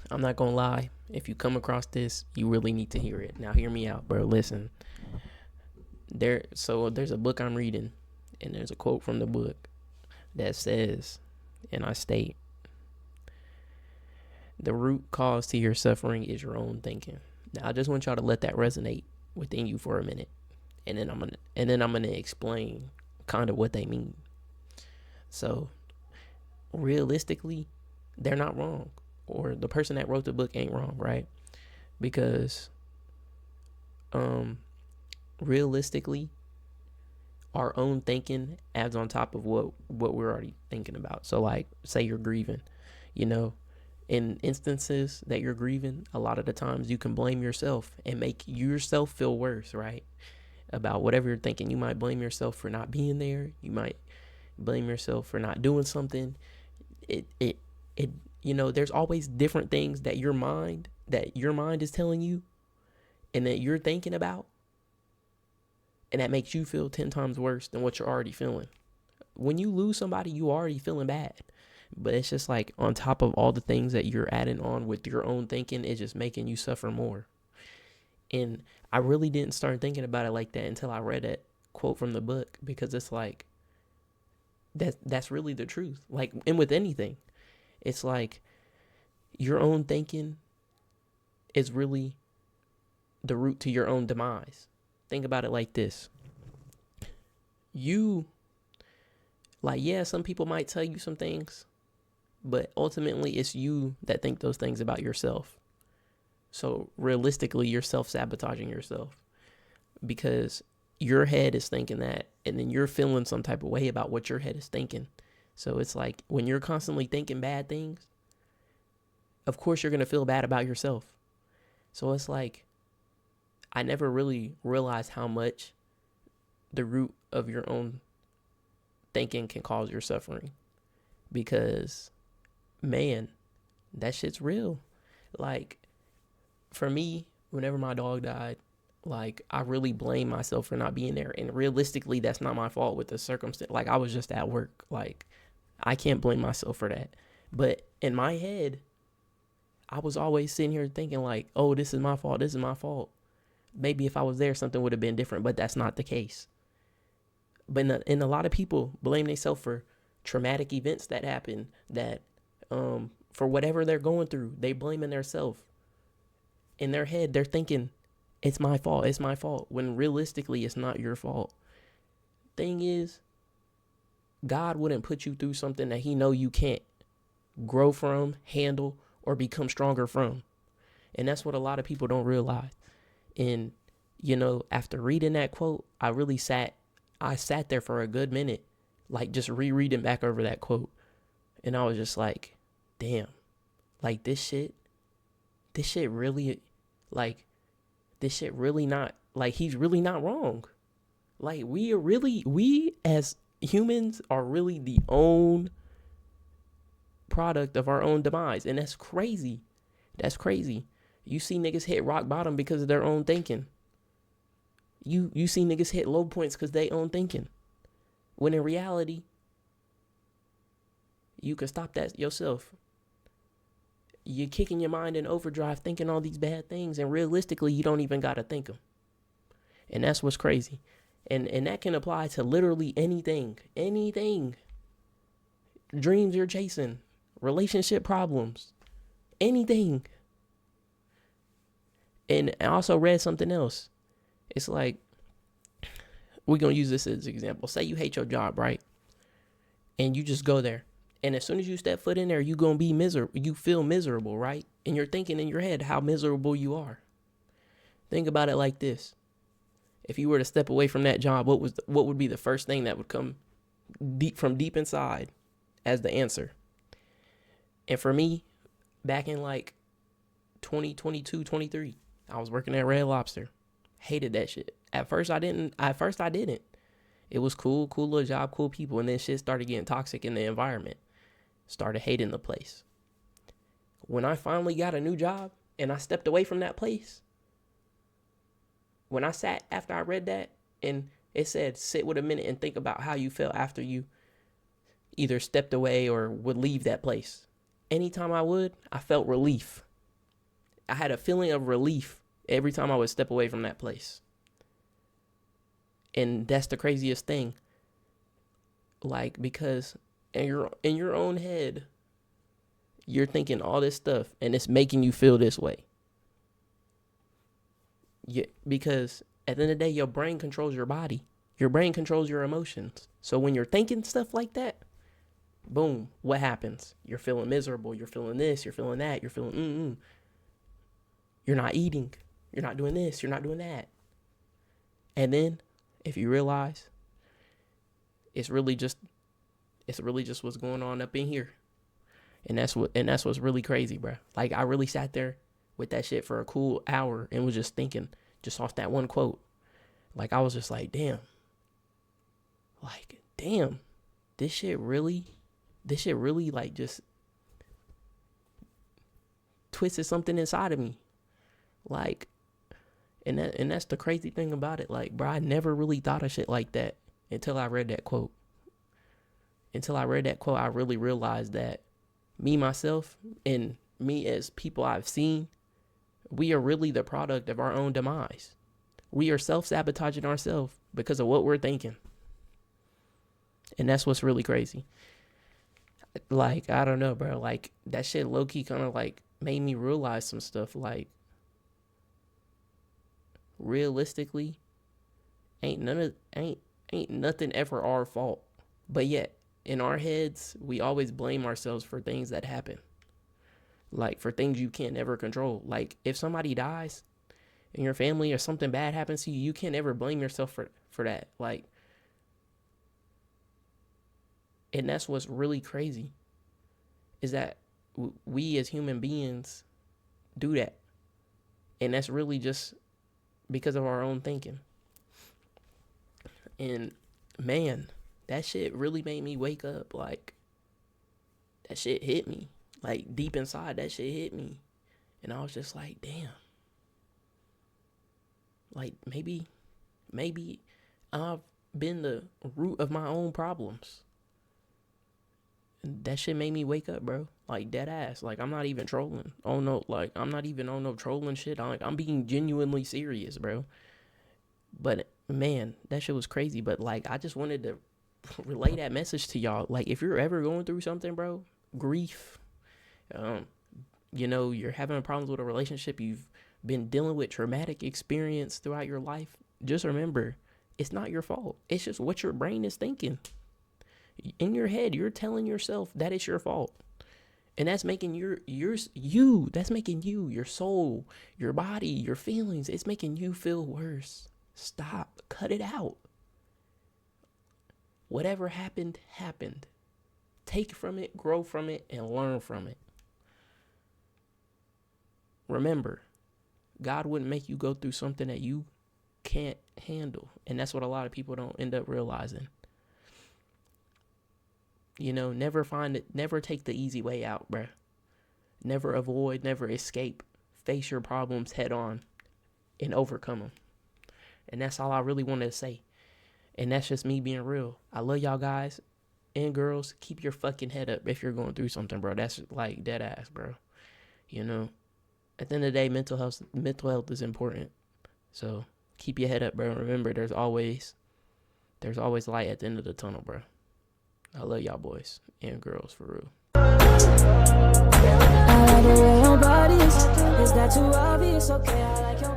I'm not gonna lie. If you come across this, you really need to hear it. Now, hear me out, bro. Listen. There's a book I'm reading, and there's a quote from the book that says, and I state, the root cause to your suffering is your own thinking. Now, I just want y'all to let that resonate within you for a minute, and then I'm gonna explain kind of what they mean. So, realistically, they're not wrong, or the person that wrote the book ain't wrong, right? Because, realistically, our own thinking adds on top of what we're already thinking about. So, like, say you're grieving, you know, in instances that you're grieving, a lot of the times you can blame yourself and make yourself feel worse, right? About whatever you're thinking. You might blame yourself for not being there. You might blame yourself for not doing something. It there's always different things that your mind is telling you and that you're thinking about, and that makes you feel 10 times worse than what you're already feeling. When you lose somebody, you already feeling bad. But it's just like on top of all the things that you're adding on with your own thinking, it's just making you suffer more. And I really didn't start thinking about it like that until I read that quote from the book, because it's like that's really the truth. Like, and with anything, it's like your own thinking is really the root to your own demise. Think about it like this. Some people might tell you some things, but ultimately it's you that think those things about yourself. So realistically, you're self-sabotaging yourself because your head is thinking that, and then you're feeling some type of way about what your head is thinking. So it's like when you're constantly thinking bad things, of course you're going to feel bad about yourself. So it's like, I never really realized how much the root of your own thinking can cause your suffering, because, man, that shit's real. Like, for me, whenever my dog died, like, I really blame myself for not being there. And realistically, that's not my fault with the circumstance. Like, I was just at work. Like, I can't blame myself for that. But in my head, I was always sitting here thinking like, oh, this is my fault. This is my fault. Maybe if I was there, something would have been different, but that's not the case. But a lot of people blame themselves for traumatic events that happen, that for whatever they're going through, they blaming themselves. In their head, they're thinking, it's my fault, when realistically, it's not your fault. Thing is, God wouldn't put you through something that he know you can't grow from, handle, or become stronger from. And that's what a lot of people don't realize. And, after reading that quote, I sat there for a good minute, like just rereading back over that quote. And I was just like, damn, like this shit really, like, this shit really not, like, he's really not wrong. Like, we as humans are really the own product of our own demise. And that's crazy. That's crazy. You see niggas hit rock bottom because of their own thinking. You see niggas hit low points because they own thinking. When in reality, you can stop that yourself. You're kicking your mind in overdrive thinking all these bad things, and realistically, you don't even got to think them. And that's what's crazy. And that can apply to literally anything. Anything. Dreams you're chasing. Relationship problems. Anything. And I also read something else. It's like, we're going to use this as an example. Say you hate your job, right? And you just go there. And as soon as you step foot in there, you're going to be miserable. You feel miserable, right? And you're thinking in your head how miserable you are. Think about it like this. If you were to step away from that job, what would be the first thing that would come from deep inside as the answer? And for me, back in like 2022, 23, I was working at Red Lobster. Hated that shit. At first I didn't. It was cool little job, cool people. And then shit started getting toxic in the environment. Started hating the place. When I finally got a new job and I stepped away from that place, when I sat after I read that and it said, sit with a minute and think about how you felt after you either stepped away or would leave that place. Anytime I felt relief. I had a feeling of relief every time I would step away from that place. And that's the craziest thing. Like, because in your own head, you're thinking all this stuff and it's making you feel this way. Yeah, because at the end of the day, your brain controls your body. Your brain controls your emotions. So when you're thinking stuff like that, boom, what happens? You're feeling miserable. You're feeling this. You're feeling that. You're feeling You're not eating. You're not doing this. You're not doing that. And then if you realize it's really just what's going on up in here. And that's what's really crazy, bro. Like, I really sat there with that shit for a cool hour and was just thinking just off that one quote. Like, I was just like, damn. Like, damn. This shit really like just twisted something inside of me. Like, and that's the crazy thing about it. Like, bro, I never really thought of shit like that until I read that quote. Until I read that quote, I really realized that me, myself, and me as people I've seen, we are really the product of our own demise. We are self-sabotaging ourselves because of what we're thinking. And that's what's really crazy. Like, I don't know, bro. Like, that shit low-key kind of, like, made me realize some stuff. Like, realistically, ain't nothing ever our fault. But yet, in our heads, we always blame ourselves for things that happen. Like, for things you can't ever control. Like, if somebody dies in your family or something bad happens to you, you can't ever blame yourself for that. Like, and that's what's really crazy, is that we as human beings do that. And that's really just because of our own thinking. And man, that shit really made me wake up. Like, that shit hit me. Like, deep inside, that shit hit me. And I was just like, damn. Like, maybe I've been the root of my own problems. And that shit made me wake up, bro. Like, dead ass. Like, I'm not even trolling. Oh, no. Like, I'm not even on no trolling shit. I'm being genuinely serious, bro. But, man, that shit was crazy. But, like, I just wanted to relay that message to y'all. Like, if you're ever going through something, bro, grief, you know, you're having problems with a relationship, you've been dealing with traumatic experience throughout your life, just remember, it's not your fault. It's just what your brain is thinking. In your head, you're telling yourself that it's your fault. And that's making that's making you, your soul, your body, your feelings, it's making you feel worse. Stop. Cut it out. Whatever happened, happened. Take from it, grow from it, and learn from it. Remember, God wouldn't make you go through something that you can't handle. And that's what a lot of people don't end up realizing. You know, never take the easy way out, bruh. Never avoid, never escape. Face your problems head on and overcome them. And that's all I really wanted to say. And that's just me being real. I love y'all guys and girls. Keep your fucking head up if you're going through something, bro. That's like dead ass, bro. You know, at the end of the day, mental health is important. So keep your head up, bro. Remember, there's always light at the end of the tunnel, bro. I love y'all boys and girls, for real. I like the way your body is that too obvious? Okay, I like your